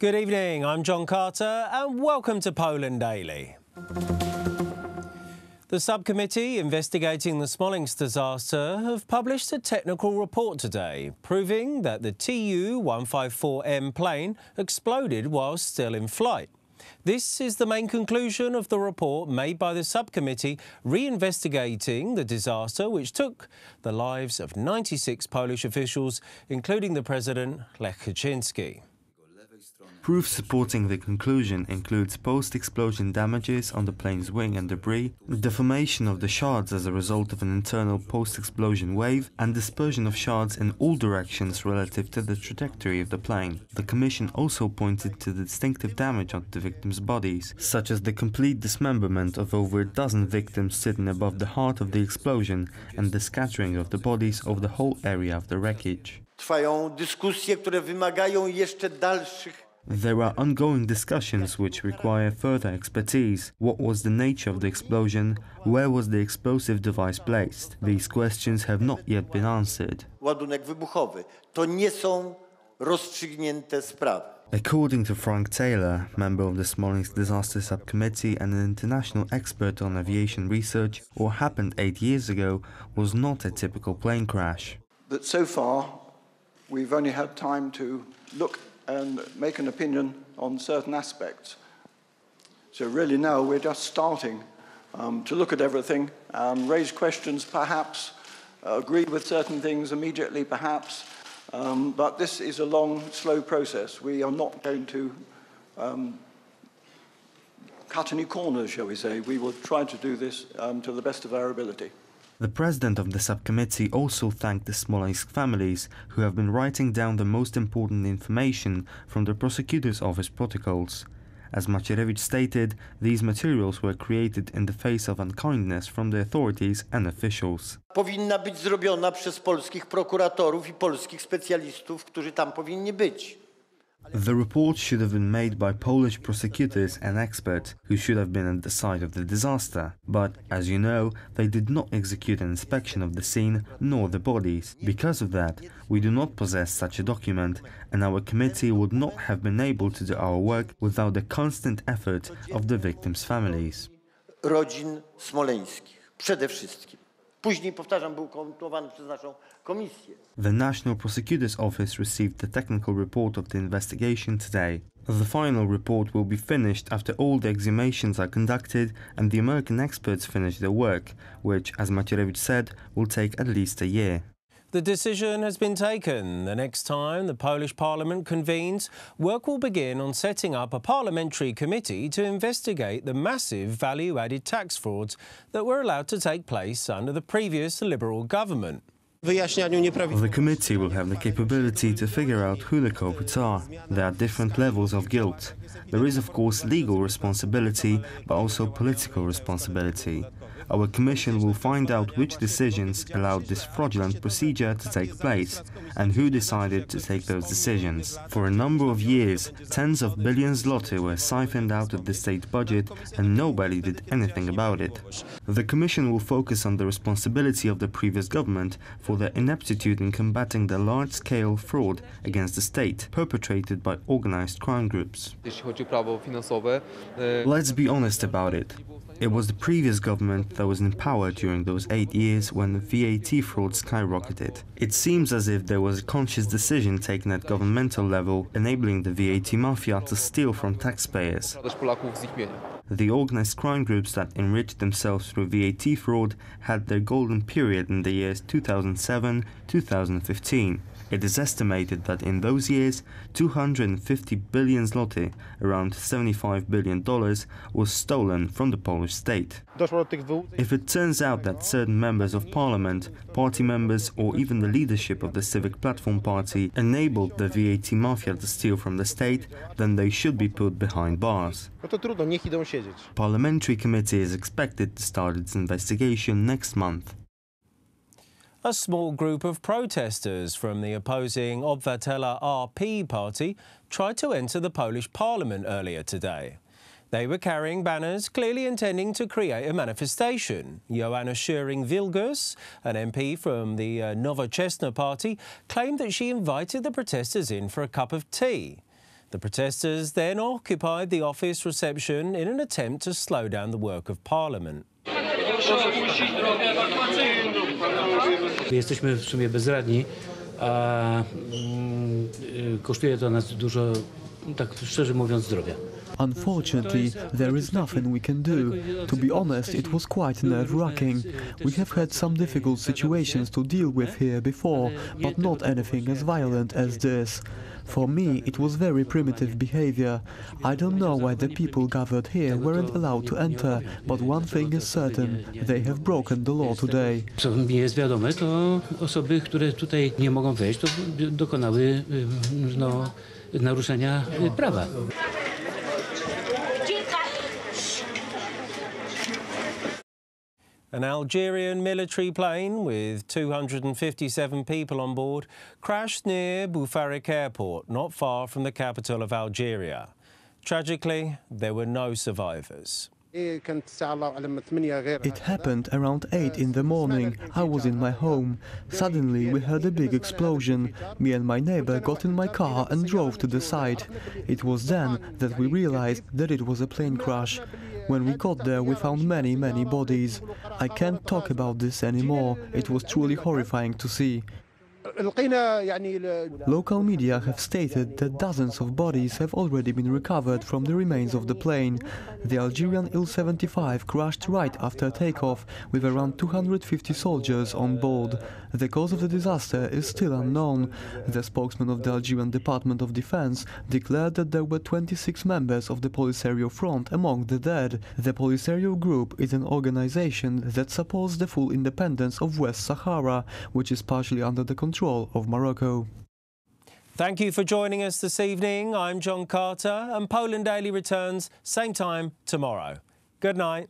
Good evening, I'm John Carter and welcome to Poland Daily. The subcommittee investigating the Smolensk disaster have published a technical report today, proving that the Tu-154M plane exploded while still in flight. This is the main conclusion of the report made by the subcommittee reinvestigating the disaster, which took the lives of 96 Polish officials, including the President, Lech Kaczynski. Proof supporting the conclusion includes post-explosion damages on the plane's wing and debris, deformation of the shards as a result of an internal post-explosion wave, and dispersion of shards in all directions relative to the trajectory of the plane. The Commission also pointed to the distinctive damage on the victims' bodies, such as the complete dismemberment of over a dozen victims sitting above the heart of the explosion and the scattering of the bodies over the whole area of the wreckage. Trwają dyskusje, które wymagają jeszcze dalszych. There are ongoing discussions which require further expertise. What was the nature of the explosion? Where was the explosive device placed? These questions have not yet been answered. Ładunek wybuchowy. To nie są rozstrzygnięte sprawy. According to Frank Taylor, member of the Smolensk Disaster Subcommittee and an international expert on aviation research, what happened 8 years ago was not a typical plane crash. But so far, we've only had time to look and make an opinion on certain aspects. So really now we're just starting to look at everything, raise questions perhaps, agree with certain things immediately perhaps, but this is a long, slow process. We are not going to cut any corners, shall we say. We will try to do this to the best of our ability. The president of the subcommittee also thanked the Smolensk families, who have been writing down the most important information from the prosecutor's office protocols. As Macierewicz stated, these materials were created in the face of unkindness from the authorities and officials. Powinna być zrobiona przez polskich prokuratorów i polskich specjalistów, którzy tam powinni być. The report should have been made by Polish prosecutors and experts who should have been at the site of the disaster. But, as you know, they did not execute an inspection of the scene nor the bodies. Because of that, we do not possess such a document, and our committee would not have been able to do our work without the constant effort of the victims' families. Rodzin smoleńskich, przede wszystkim. Później, powtarzam, był kontynuowany przez naszą komisję. The National Prosecutor's Office received the technical report of the investigation today. The final report will be finished after all the exhumations are conducted and the American experts finish their work, which, as Macierewicz said, will take at least a year. The decision has been taken. The next time the Polish Parliament convenes, work will begin on setting up a parliamentary committee to investigate the massive value-added tax frauds that were allowed to take place under the previous Liberal government. The committee will have the capability to figure out who the culprits are. There are different levels of guilt. There is, of course, legal responsibility, but also political responsibility. Our commission will find out which decisions allowed this fraudulent procedure to take place and who decided to take those decisions. For a number of years, tens of billions zloty were siphoned out of the state budget and nobody did anything about it. The commission will focus on the responsibility of the previous government for their ineptitude in combating the large-scale fraud against the state perpetrated by organized crime groups. Let's be honest about it. It was the previous government that was in power during those 8 years when the VAT fraud skyrocketed. It seems as if there was a conscious decision taken at governmental level enabling the VAT mafia to steal from taxpayers. The organized crime groups that enriched themselves through VAT fraud had their golden period in the years 2007-2015. It is estimated that in those years, 250 billion zloty, around $75 billion, was stolen from the Polish state. If it turns out that certain members of parliament, party members or even the leadership of the Civic Platform Party enabled the VAT mafia to steal from the state, then they should be put behind bars. Parliamentary committee is expected to start its investigation next month. A small group of protesters from the opposing Obywatele RP party tried to enter the Polish parliament earlier today. They were carrying banners clearly intending to create a manifestation. Joanna Schering-Wilgus, an MP from the Nowoczesna party, claimed that she invited the protesters in for a cup of tea. The protesters then occupied the office reception in an attempt to slow down the work of Parliament. Jesteśmy w sumie bezradni, a kosztuje to nas dużo, tak szczerze mówiąc, zdrowia. Unfortunately, there is nothing we can do. To be honest, it was quite nerve-wracking. We have had some difficult situations to deal with here before, but not anything as violent as this. For me, it was very primitive behavior. I don't know why the people gathered here weren't allowed to enter, but one thing is certain, they have broken the law today. Co mi jest wiadome, to osoby, które tutaj nie mogą wejść, to dokonały naruszenia prawa. An Algerian military plane with 257 people on board crashed near Boufarik Airport, not far from the capital of Algeria. Tragically, there were no survivors. It happened around 8 in the morning. I was in my home. Suddenly we heard a big explosion. Me and my neighbor got in my car and drove to the site. It was then that we realized that it was a plane crash. When we got there, we found many bodies. I can't talk about this anymore. It was truly horrifying to see. Local media have stated that dozens of bodies have already been recovered from the remains of the plane. The Algerian Il-75 crashed right after takeoff with around 250 soldiers on board. The cause of the disaster is still unknown. The spokesman of the Algerian Department of Defense declared that there were 26 members of the Polisario Front among the dead. The Polisario Group is an organization that supports the full independence of West Sahara, which is partially under the control of Morocco. Thank you for joining us this evening. I'm John Carter, and Poland Daily returns same time tomorrow. Good night.